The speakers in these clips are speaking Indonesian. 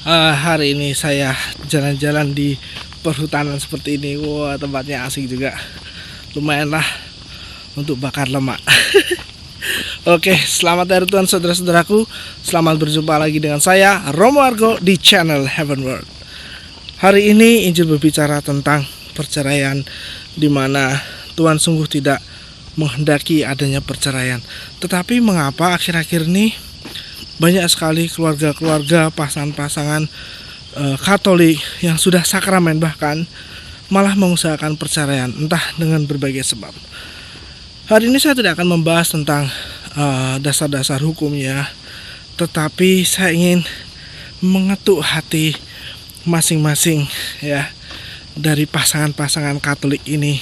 Hari ini saya jalan-jalan di perhutanan seperti ini. Wah, tempatnya asik juga. Lumayan lah untuk bakar lemak. Oke, selamat hari Tuhan saudara-saudaraku. Selamat berjumpa lagi dengan saya, Romo Argo, di channel Heaven World. Hari ini Injil berbicara tentang perceraian, di mana Tuhan sungguh tidak menghendaki adanya perceraian. Tetapi mengapa akhir-akhir ini banyak sekali keluarga-keluarga, pasangan-pasangan Katolik yang sudah sakramen bahkan malah mengusahakan perceraian, entah dengan berbagai sebab. Hari ini saya tidak akan membahas tentang dasar-dasar hukumnya, tetapi saya ingin mengetuk hati masing-masing ya dari pasangan-pasangan Katolik ini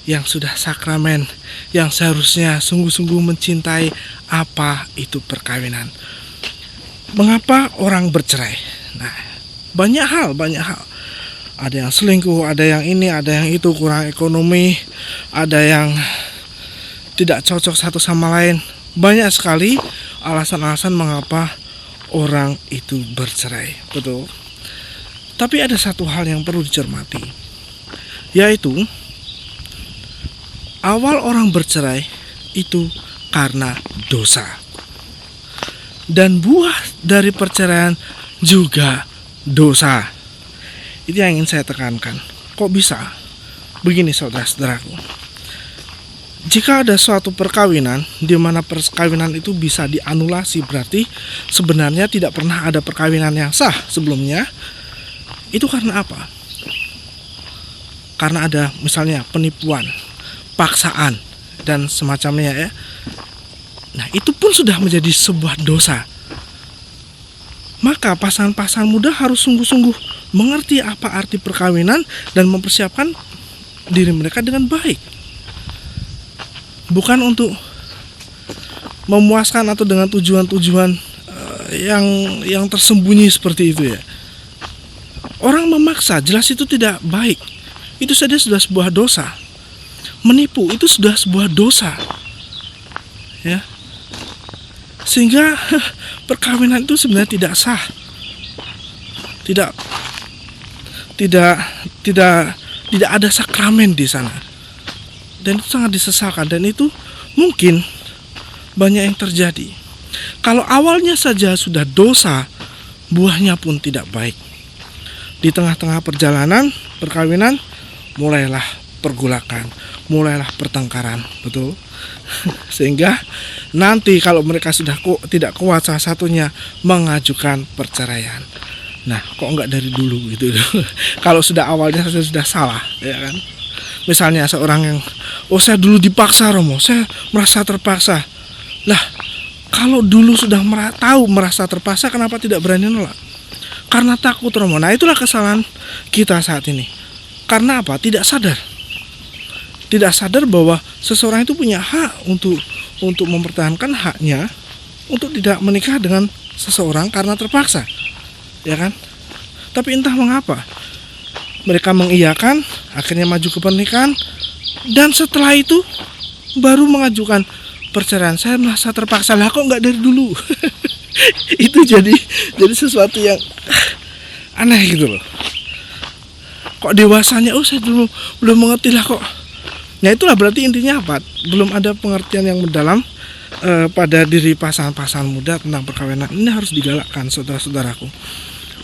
yang sudah sakramen, yang seharusnya sungguh-sungguh mencintai apa itu perkawinan. Mengapa orang bercerai? Nah, banyak hal. Ada yang selingkuh, ada yang ini, ada yang itu, kurang ekonomi, ada yang tidak cocok satu sama lain. Banyak sekali alasan-alasan mengapa orang itu bercerai, betul. Tapi ada satu hal yang perlu dicermati, yaitu awal orang bercerai itu karena dosa. Dan buah dari perceraian juga dosa. Itu yang ingin saya tekankan. Kok bisa? Begini saudara-saudaraku. Jika ada suatu perkawinan di mana perkawinan itu bisa dianulasi, berarti sebenarnya tidak pernah ada perkawinan yang sah sebelumnya. Itu karena apa? Karena ada misalnya penipuan, paksaan, dan semacamnya ya. Nah, itu pun sudah menjadi sebuah dosa. Maka pasangan-pasangan muda harus sungguh-sungguh mengerti apa arti perkawinan dan mempersiapkan diri mereka dengan baik. Bukan untuk memuaskan atau dengan tujuan-tujuan yang tersembunyi seperti itu ya. Orang memaksa, jelas itu tidak baik. Itu saja sudah sebuah dosa. Menipu itu sudah sebuah dosa. Ya. Sehingga perkawinan itu sebenarnya tidak sah. Tidak ada sakramen di sana. Dan itu sangat disesalkan, dan itu mungkin banyak yang terjadi. Kalau awalnya saja sudah dosa, buahnya pun tidak baik. Di tengah-tengah perjalanan perkawinan mulailah pergulakan, mulailah pertengkaran, betul. Sehingga nanti kalau mereka sudah tidak kuat, salah satunya mengajukan perceraian. Nah, kok enggak dari dulu gitu. Kalau sudah awalnya sudah salah, ya kan? Misalnya seorang yang, saya dulu dipaksa Romo, saya merasa terpaksa. Lah, kalau dulu sudah merasa terpaksa, kenapa tidak berani nolak? Karena takut Romo. Nah, itulah kesalahan kita saat ini. Karena apa? Tidak sadar bahwa seseorang itu punya hak untuk mempertahankan haknya untuk tidak menikah dengan seseorang karena terpaksa, ya kan? Tapi entah mengapa mereka mengiyakan, akhirnya maju ke pernikahan, dan setelah itu baru mengajukan perceraian. Saya merasa terpaksa. Lah, kok nggak dari dulu? Itu jadi sesuatu yang aneh gitu loh. Kok dewasanya, saya dulu belum mengerti lah kok. Nah, itulah berarti intinya apa? Belum ada pengertian yang mendalam pada diri pasangan-pasangan muda tentang perkawinan. Ini harus digalakkan saudara-saudaraku.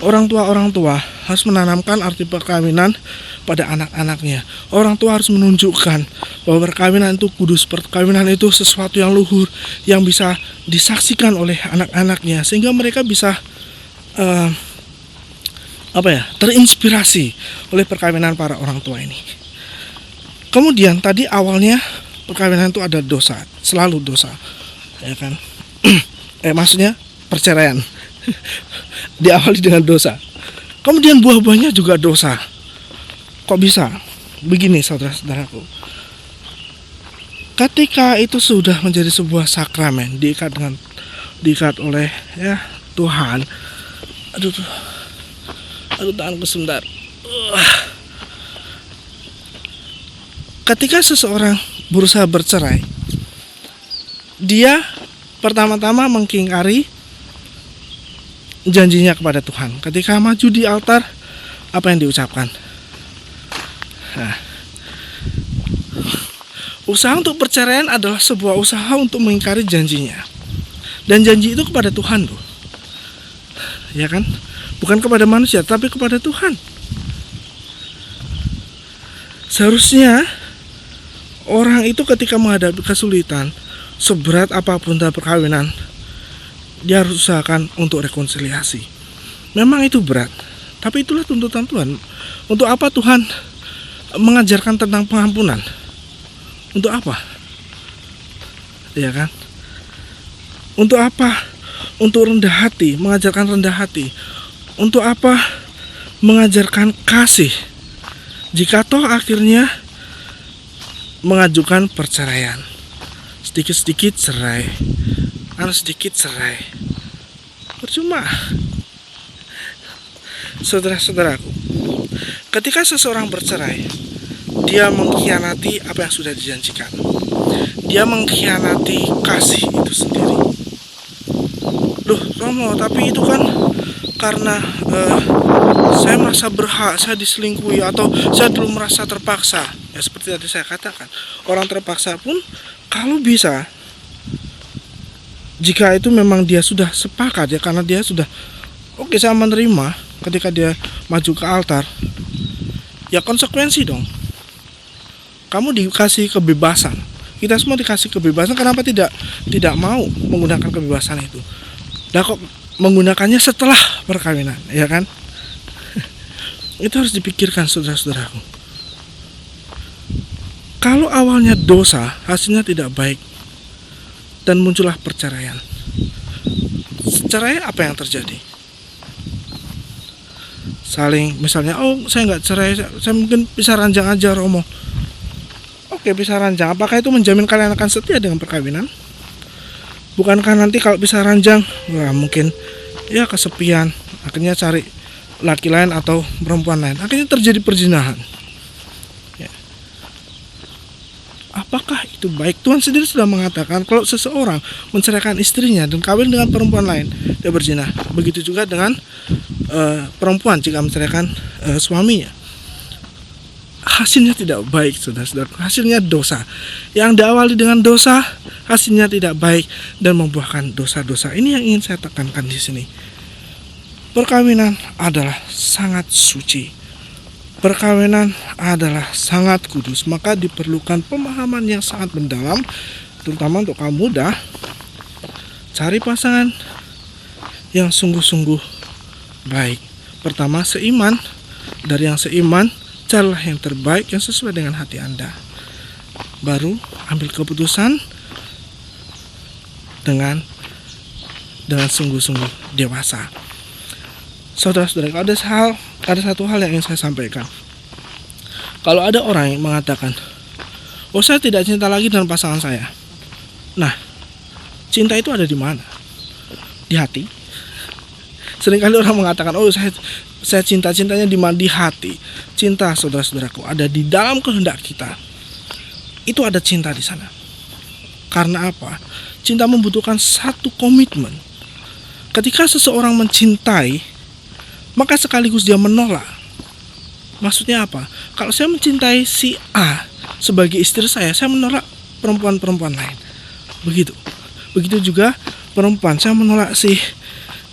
Orang tua harus menanamkan arti perkawinan pada anak-anaknya. Orang tua harus menunjukkan bahwa perkawinan itu kudus, perkawinan itu sesuatu yang luhur, yang bisa disaksikan oleh anak-anaknya, sehingga mereka bisa terinspirasi oleh perkawinan para orang tua ini. Kemudian tadi awalnya perkawinan itu ada dosa, selalu dosa, ya kan? Maksudnya perceraian diawali dengan dosa. Kemudian buah-buahnya juga dosa. Kok bisa? Begini saudara-saudaraku. Ketika itu sudah menjadi sebuah sakramen, diikat oleh ya Tuhan. Aduh tahanku sebentar. Ketika seseorang berusaha bercerai, dia pertama-tama mengingkari janjinya kepada Tuhan. Ketika maju di altar, apa yang diucapkan? Nah, usaha untuk perceraian adalah sebuah usaha untuk mengingkari janjinya. Dan janji itu kepada Tuhan loh. Ya kan? Bukan kepada manusia, tapi kepada Tuhan. Seharusnya orang itu ketika menghadapi kesulitan, seberat apapun dalam perkawinan, dia harus usahakan untuk rekonsiliasi. Memang itu berat, tapi itulah tuntutan Tuhan. Untuk apa Tuhan mengajarkan tentang pengampunan? Untuk apa? Ya kan? Untuk apa? Untuk rendah hati, mengajarkan rendah hati. Untuk apa? Mengajarkan kasih. Jika toh akhirnya mengajukan perceraian, sedikit-sedikit cerai, sedikit cerai, percuma. Saudara-saudaraku, ketika seseorang bercerai, dia mengkhianati apa yang sudah dijanjikan. Dia mengkhianati kasih itu sendiri. Loh, Romo, tapi itu kan karena saya merasa berhak, saya diselingkuhi, atau saya dulu merasa terpaksa. Ya seperti tadi saya katakan, orang terpaksa pun kalau bisa, jika itu memang dia sudah sepakat ya, karena dia sudah oke, saya menerima, ketika dia maju ke altar, ya konsekuensi dong. Kamu dikasih kebebasan, kita semua dikasih kebebasan. Kenapa tidak mau menggunakan kebebasan itu? Nah, kok menggunakannya setelah perkawinan, ya kan? Itu harus dipikirkan, saudara-saudaraku. Kalau awalnya dosa, hasilnya tidak baik, dan muncullah perceraian. Cerai, apa yang terjadi? Saling, misalnya, oh saya nggak cerai, saya mungkin bisa ranjang aja, Romo. Oke, bisa ranjang. Apakah itu menjamin kalian akan setia dengan perkawinan? Bukankah nanti kalau bisa ranjang, wah mungkin ya kesepian, akhirnya cari laki lain atau perempuan lain, akhirnya terjadi perzinahan. Ya. Apakah itu baik? Tuhan sendiri sudah mengatakan kalau seseorang menceraikan istrinya dan kawin dengan perempuan lain, dia berzina. Begitu juga dengan perempuan jika menceraikan suaminya. Hasilnya tidak baik, saudara-saudara. Hasilnya dosa. Yang diawali dengan dosa, hasilnya tidak baik dan membuahkan dosa-dosa. Ini yang ingin saya tekankan di sini. Perkawinan adalah sangat suci. Perkawinan adalah sangat kudus. Maka diperlukan pemahaman yang sangat mendalam, terutama untuk kaum muda. Cari pasangan yang sungguh-sungguh baik. Pertama, seiman. Dari yang seiman, carilah yang terbaik yang sesuai dengan hati Anda. Baru ambil keputusan dengan sungguh-sungguh dewasa. Saudara-saudara, ada satu hal yang ingin saya sampaikan. Kalau ada orang yang mengatakan, oh saya tidak cinta lagi dengan pasangan saya. Nah, cinta itu ada di mana? Di hati. Seringkali orang mengatakan, oh saya cintanya di hati. Cinta, saudara-saudaraku, ada di dalam kehendak kita. Itu ada cinta di sana. Karena apa? Cinta membutuhkan satu komitmen. Ketika seseorang mencintai, maka sekaligus dia menolak. Maksudnya apa? Kalau saya mencintai si A sebagai istri saya menolak perempuan-perempuan lain. Begitu. Begitu juga perempuan, saya menolak si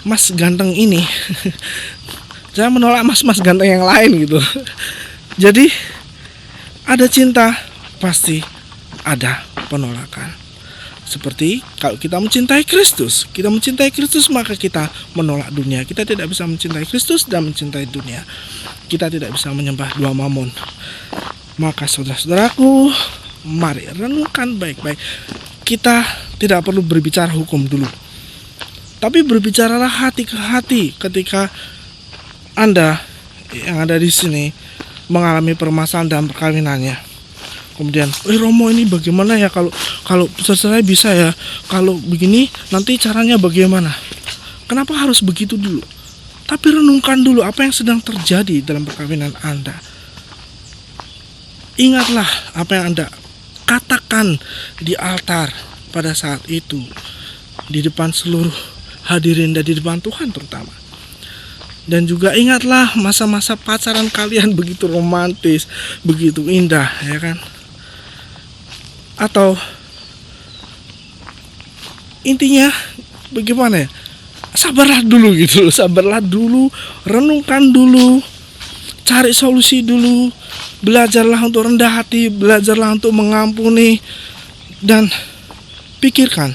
Mas ganteng ini. Saya menolak mas-mas ganteng yang lain gitu. Jadi ada cinta, pasti ada penolakan. Seperti kalau kita mencintai Kristus, maka kita menolak dunia. Kita tidak bisa mencintai Kristus dan mencintai dunia. Kita tidak bisa menyembah dua mamon. Maka saudara-saudaraku, mari renungkan baik-baik. Kita tidak perlu berbicara hukum dulu, tapi berbicaralah hati ke hati. Ketika Anda yang ada di sini mengalami permasalahan dalam perkawinannya, kemudian, Romo ini bagaimana ya kalau cerai bisa ya? Kalau begini nanti caranya bagaimana? Kenapa harus begitu dulu? Tapi renungkan dulu apa yang sedang terjadi dalam perkawinan Anda. Ingatlah apa yang Anda katakan di altar pada saat itu, di depan seluruh hadirin di depan Tuhan terutama. Dan juga ingatlah masa-masa pacaran kalian begitu romantis, begitu indah, ya kan? Atau intinya bagaimana ya? Sabarlah dulu gitu loh, sabarlah dulu, renungkan dulu, cari solusi dulu, belajarlah untuk rendah hati, belajarlah untuk mengampuni, dan pikirkan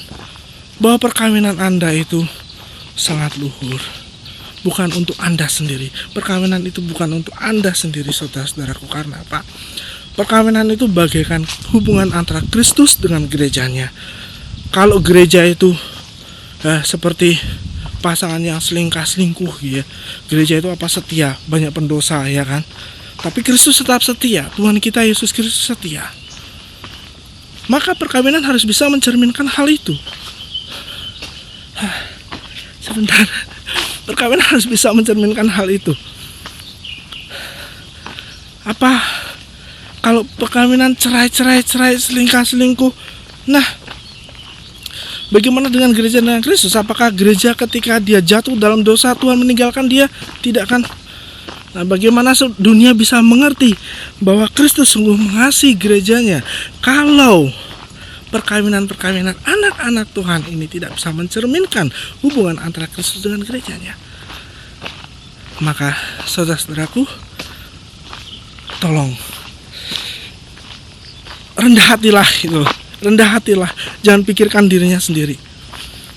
bahwa perkawinan Anda itu sangat luhur. Bukan untuk Anda sendiri. Perkawinan itu bukan untuk Anda sendiri, saudara-saudaraku. Karena apa? Perkawinan itu bagaikan hubungan antara Kristus dengan gerejanya. Kalau gereja itu seperti pasangan yang selingkuh ya. Gereja itu apa? Setia, banyak pendosa, ya kan? Tapi Kristus tetap setia. Tuhan kita Yesus Kristus setia. Maka perkawinan harus bisa mencerminkan hal itu. Sebentar. Perkawinan harus bisa mencerminkan hal itu. Apa? Kalau perkawinan cerai, selingkuh. Nah, bagaimana dengan gereja dengan Kristus? Apakah gereja ketika dia jatuh dalam dosa Tuhan meninggalkan dia? Tidak kan? Nah, bagaimana dunia bisa mengerti bahwa Kristus sungguh mengasihi gerejanya kalau perkawinan anak-anak Tuhan ini tidak bisa mencerminkan hubungan antara Kristus dengan gerejanya? Maka saudara-saudaraku, tolong rendah hatilah, jangan pikirkan dirinya sendiri.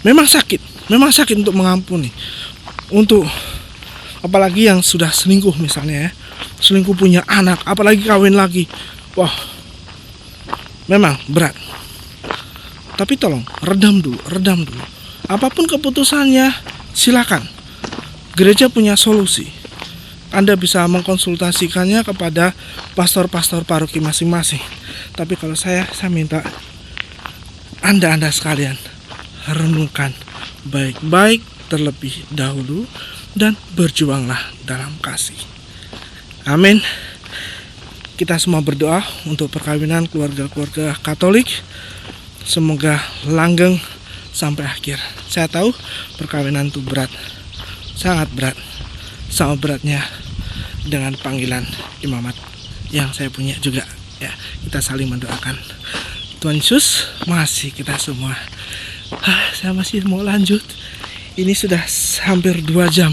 Memang sakit untuk mengampuni, untuk apalagi yang sudah selingkuh misalnya ya, selingkuh punya anak, apalagi kawin lagi, wah, memang berat. Tapi tolong redam dulu. Apapun keputusannya, silakan. Gereja punya solusi. Anda bisa mengkonsultasikannya kepada pastor-pastor paroki masing-masing. Tapi kalau saya minta Anda sekalian renungkan baik-baik terlebih dahulu dan berjuanglah dalam kasih. Amin. Kita semua berdoa untuk perkawinan keluarga-keluarga Katolik. Semoga langgeng sampai akhir. Saya tahu perkawinan itu berat, sangat berat, sama beratnya dengan panggilan imamat yang saya punya juga. Ya, kita saling mendoakan. Tuhan Yesus masih kita semua. Saya masih mau lanjut. Ini sudah hampir 2 jam.